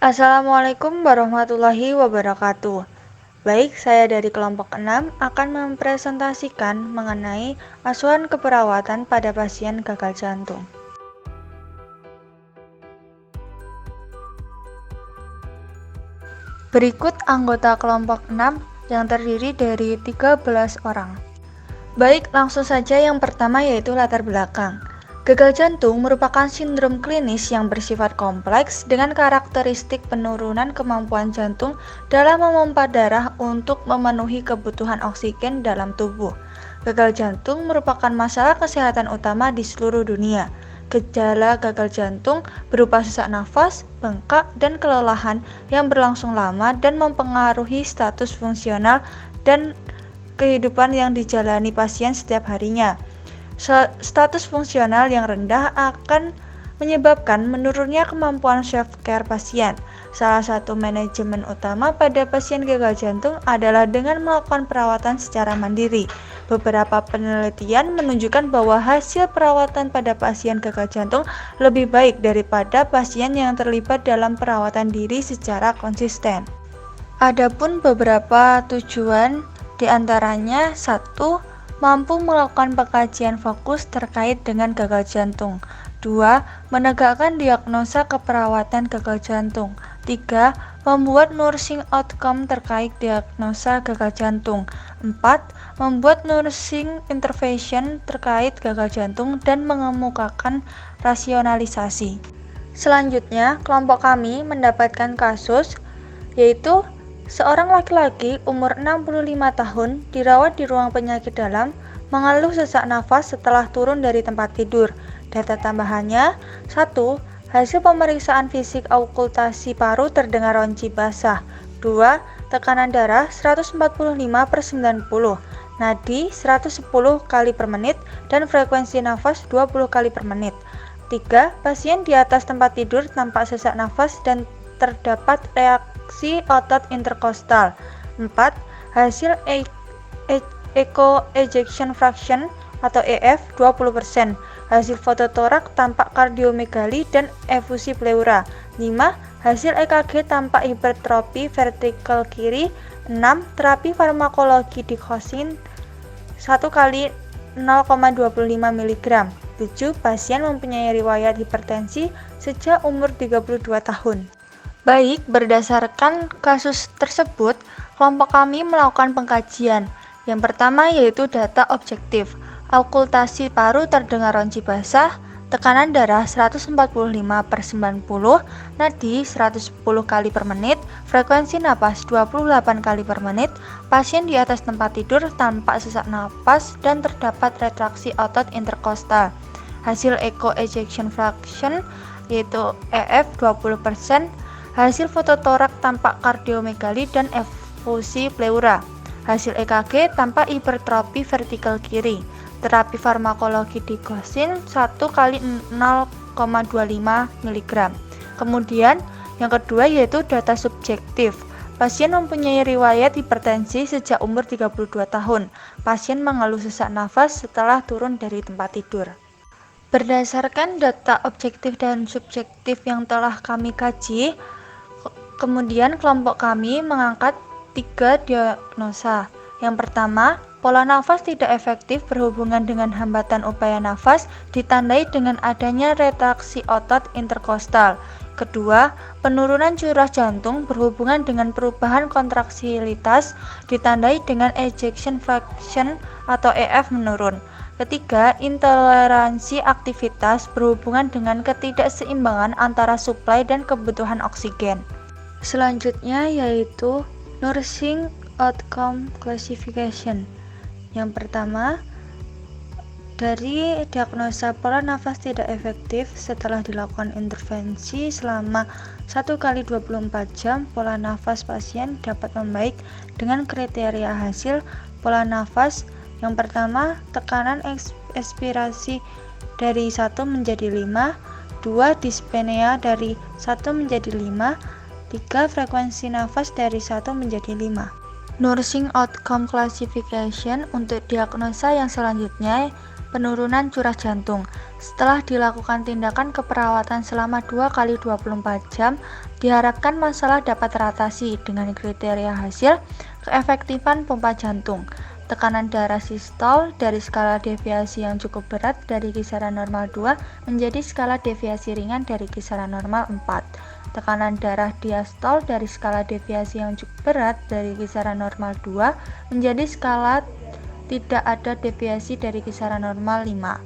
Assalamualaikum warahmatullahi wabarakatuh. Baik, saya dari kelompok 6 akan mempresentasikan mengenai asuhan keperawatan pada pasien gagal jantung. Berikut anggota kelompok 6 yang terdiri dari 13 orang. Baik, langsung saja yang pertama yaitu latar belakang. Gagal jantung merupakan sindrom klinis yang bersifat kompleks dengan karakteristik penurunan kemampuan jantung dalam memompa darah untuk memenuhi kebutuhan oksigen dalam tubuh. Gagal jantung merupakan masalah kesehatan utama di seluruh dunia. Gejala gagal jantung berupa sesak nafas, bengkak, dan kelelahan yang berlangsung lama dan mempengaruhi status fungsional dan kehidupan yang dijalani pasien setiap harinya. Status fungsional yang rendah akan menyebabkan menurunnya kemampuan self-care pasien. Salah satu manajemen utama pada pasien gagal jantung adalah dengan melakukan perawatan secara mandiri. Beberapa penelitian menunjukkan bahwa hasil perawatan pada pasien gagal jantung lebih baik daripada pasien yang terlibat dalam perawatan diri secara konsisten. Adapun beberapa tujuan diantaranya 1. Mampu melakukan pengkajian fokus terkait dengan gagal jantung. 2. Menegakkan diagnosa keperawatan gagal jantung. 3. Membuat nursing outcome terkait diagnosa gagal jantung. 4. Membuat nursing intervention terkait gagal jantung dan mengemukakan rasionalisasi. Selanjutnya, kelompok kami mendapatkan kasus yaitu seorang laki-laki umur 65 tahun dirawat di ruang penyakit dalam mengeluh sesak nafas setelah turun dari tempat tidur. Data tambahannya, 1. Hasil pemeriksaan fisik okultasi paru terdengar ronci basah. 2. Tekanan darah 145/90, nadi 110 kali per menit, dan frekuensi nafas 20 kali per menit. 3. Pasien di atas tempat tidur tampak sesak nafas dan terdapat reaksi otot interkostal. 4. Hasil echo ejection fraction atau EF 20%. Hasil fototorak tampak kardiomegali dan efusi pleura. 5. Hasil EKG tampak hipertrofi vertikal kiri. 6. Terapi farmakologi dikosin 1 kali 0,25 mg. 7. Pasien mempunyai riwayat hipertensi sejak umur 32 tahun. Baik, berdasarkan kasus tersebut, kelompok kami melakukan pengkajian. Yang pertama yaitu data objektif. Okultasi paru terdengar ronci basah, tekanan darah 145/90, nadi 110 kali per menit, frekuensi napas 28 kali per menit, pasien di atas tempat tidur tampak sesak napas dan terdapat retraksi otot interkostal. Hasil echo ejection fraction yaitu EF 20%. Hasil fototorak tampak kardiomegali dan efusi pleura. Hasil EKG tampak hipertrofi vertikal kiri. Terapi farmakologi dikosin 1 kali 0,25 mg. Kemudian yang kedua yaitu data subjektif. Pasien mempunyai riwayat hipertensi sejak umur 32 tahun. Pasien mengeluh sesak nafas setelah turun dari tempat tidur. Berdasarkan data objektif dan subjektif yang telah kami kaji, kemudian kelompok kami mengangkat 3 diagnosa. Yang pertama, pola nafas tidak efektif berhubungan dengan hambatan upaya nafas ditandai dengan adanya retraksi otot interkostal. Kedua, penurunan curah jantung berhubungan dengan perubahan kontraksilitas ditandai dengan ejection fraction atau EF menurun. Ketiga, intoleransi aktivitas berhubungan dengan ketidakseimbangan antara suplai dan kebutuhan oksigen. Selanjutnya yaitu nursing outcome classification. Yang pertama, dari diagnosa pola nafas tidak efektif setelah dilakukan intervensi selama 1 kali 24 jam, pola nafas pasien dapat membaik dengan kriteria hasil pola nafas. Yang pertama, tekanan ekspirasi dari 1 menjadi 5, 2 dyspnea dari 1 menjadi 5, 3 frekuensi nafas dari 1 menjadi 5. Nursing outcome classification untuk diagnosa yang selanjutnya Penurunan curah jantung. Setelah dilakukan tindakan keperawatan selama 2 kali 24 jam, diharapkan masalah dapat teratasi dengan kriteria hasil keefektifan pompa jantung. Tekanan darah sistol dari skala deviasi yang cukup berat dari kisaran normal 2 menjadi skala deviasi ringan dari kisaran normal 4. Tekanan darah diastol dari skala deviasi yang cukup berat dari kisaran normal 2 menjadi skala tidak ada deviasi dari kisaran normal 5.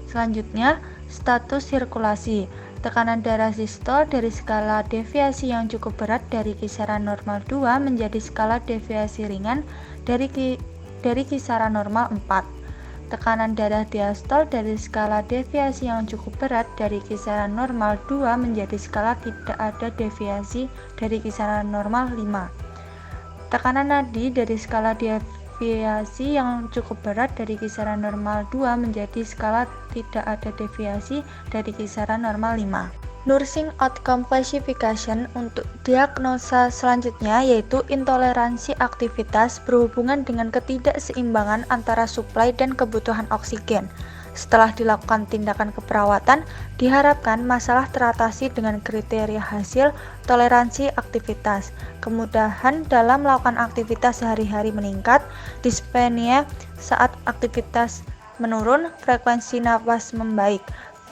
Selanjutnya, status sirkulasi. Tekanan darah sistol dari skala deviasi yang cukup berat dari kisaran normal 2 menjadi skala deviasi ringan dari kisaran normal 4. Tekanan darah diastol dari skala deviasi yang cukup berat dari kisaran normal 2 menjadi skala tidak ada deviasi dari kisaran normal 5. Tekanan nadi dari skala deviasi yang cukup berat dari kisaran normal 2 menjadi skala tidak ada deviasi dari kisaran normal 5. Nursing Outcome Classification untuk diagnosa selanjutnya yaitu intoleransi aktivitas berhubungan dengan ketidakseimbangan antara suplai dan kebutuhan oksigen. Setelah dilakukan tindakan keperawatan, diharapkan masalah teratasi dengan kriteria hasil toleransi aktivitas. Kemudahan dalam melakukan aktivitas sehari-hari meningkat, dyspnea saat aktivitas menurun, frekuensi napas membaik.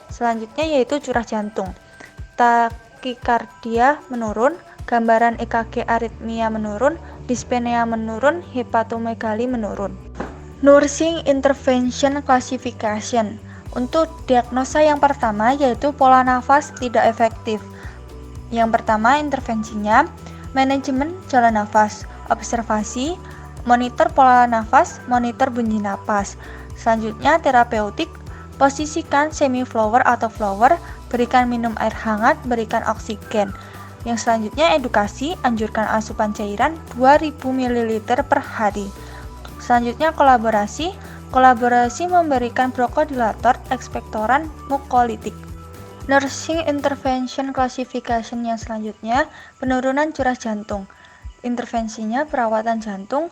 Selanjutnya yaitu curah jantung. Takikardia menurun, gambaran EKG aritmia menurun, dyspnea menurun, hepatomegali menurun. Nursing Intervention Classification. Untuk diagnosa yang pertama yaitu pola nafas tidak efektif. Yang pertama intervensinya manajemen jalan nafas, observasi, monitor pola nafas, monitor bunyi napas. Selanjutnya terapeutik, posisikan semi flower atau flower, berikan minum air hangat, berikan oksigen. Yang selanjutnya edukasi, anjurkan asupan cairan 2000 ml per hari. Selanjutnya kolaborasi memberikan bronchodilator, ekspektoran, mukolitik. Nursing Intervention Classification yang selanjutnya penurunan curah jantung. Intervensinya perawatan jantung,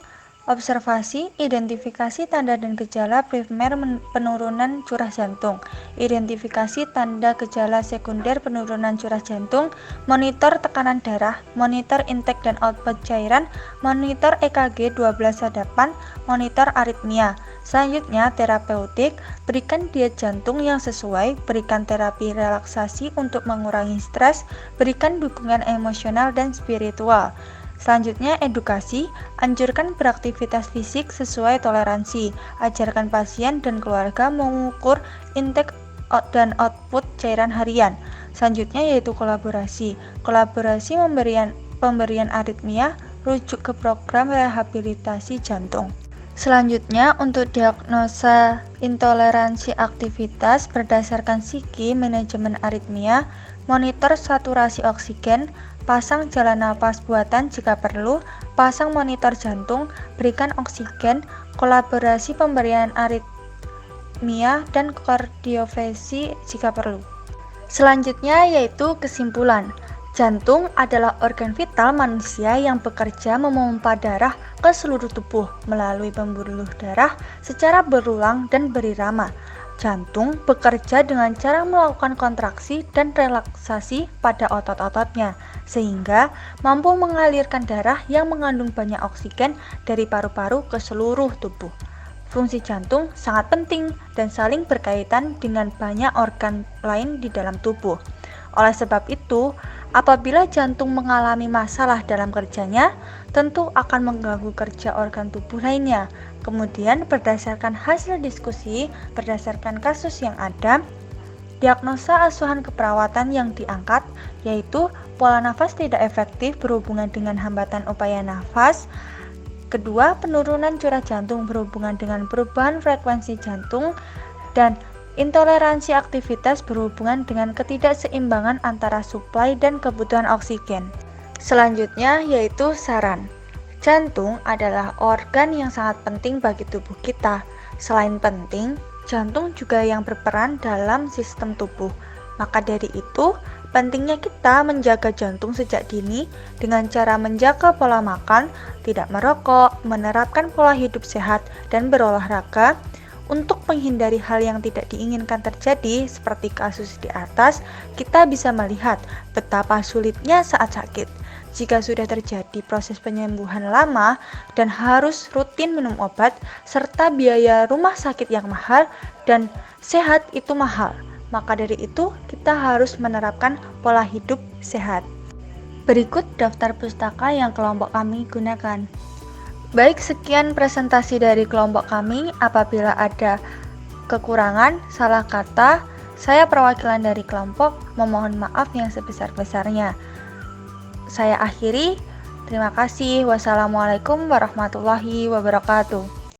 observasi, identifikasi tanda dan gejala primer penurunan curah jantung, identifikasi tanda gejala sekunder penurunan curah jantung, monitor tekanan darah, monitor intake dan output cairan, monitor EKG 12 sadapan, monitor aritmia. Selanjutnya terapeutik, berikan diet jantung yang sesuai, berikan terapi relaksasi untuk mengurangi stres, berikan dukungan emosional dan spiritual. Selanjutnya edukasi, anjurkan beraktivitas fisik sesuai toleransi, ajarkan pasien dan keluarga mengukur intake dan output cairan harian. Selanjutnya yaitu kolaborasi pemberian aritmia, rujuk ke program rehabilitasi jantung. Selanjutnya untuk diagnosa intoleransi aktivitas berdasarkan psiki, manajemen aritmia, monitor saturasi oksigen, pasang jalan napas buatan jika perlu, pasang monitor jantung, berikan oksigen, kolaborasi pemberian aritmia dan kardiovesi jika perlu. Selanjutnya yaitu kesimpulan. Jantung adalah organ vital manusia yang bekerja memompa darah ke seluruh tubuh melalui pembuluh darah secara berulang dan berirama. Jantung bekerja dengan cara melakukan kontraksi dan relaksasi pada otot-ototnya, sehingga mampu mengalirkan darah yang mengandung banyak oksigen dari paru-paru ke seluruh tubuh. Fungsi jantung sangat penting dan saling berkaitan dengan banyak organ lain di dalam tubuh. Oleh sebab itu, apabila jantung mengalami masalah dalam kerjanya, tentu akan mengganggu kerja organ tubuh lainnya. Kemudian berdasarkan hasil diskusi, berdasarkan kasus yang ada, diagnosa asuhan keperawatan yang diangkat yaitu pola nafas tidak efektif berhubungan dengan hambatan upaya nafas. Kedua, penurunan curah jantung berhubungan dengan perubahan frekuensi jantung, dan intoleransi aktivitas berhubungan dengan ketidakseimbangan antara suplai dan kebutuhan oksigen. Selanjutnya yaitu saran. Jantung adalah organ yang sangat penting bagi tubuh kita. Selain penting, jantung juga yang berperan dalam sistem tubuh. Maka dari itu, pentingnya kita menjaga jantung sejak dini dengan cara menjaga pola makan, tidak merokok, menerapkan pola hidup sehat, dan berolahraga. Untuk menghindari hal yang tidak diinginkan terjadi, seperti kasus di atas, kita bisa melihat betapa sulitnya saat sakit. Jika sudah terjadi proses penyembuhan lama dan harus rutin minum obat, serta biaya rumah sakit yang mahal dan sehat itu mahal, maka dari itu kita harus menerapkan pola hidup sehat. Berikut daftar pustaka yang kelompok kami gunakan. Baik, sekian presentasi dari kelompok kami. Apabila ada kekurangan, salah kata, saya perwakilan dari kelompok memohon maaf yang sebesar-besarnya. Saya akhiri. Terima kasih. Wassalamualaikum warahmatullahi wabarakatuh.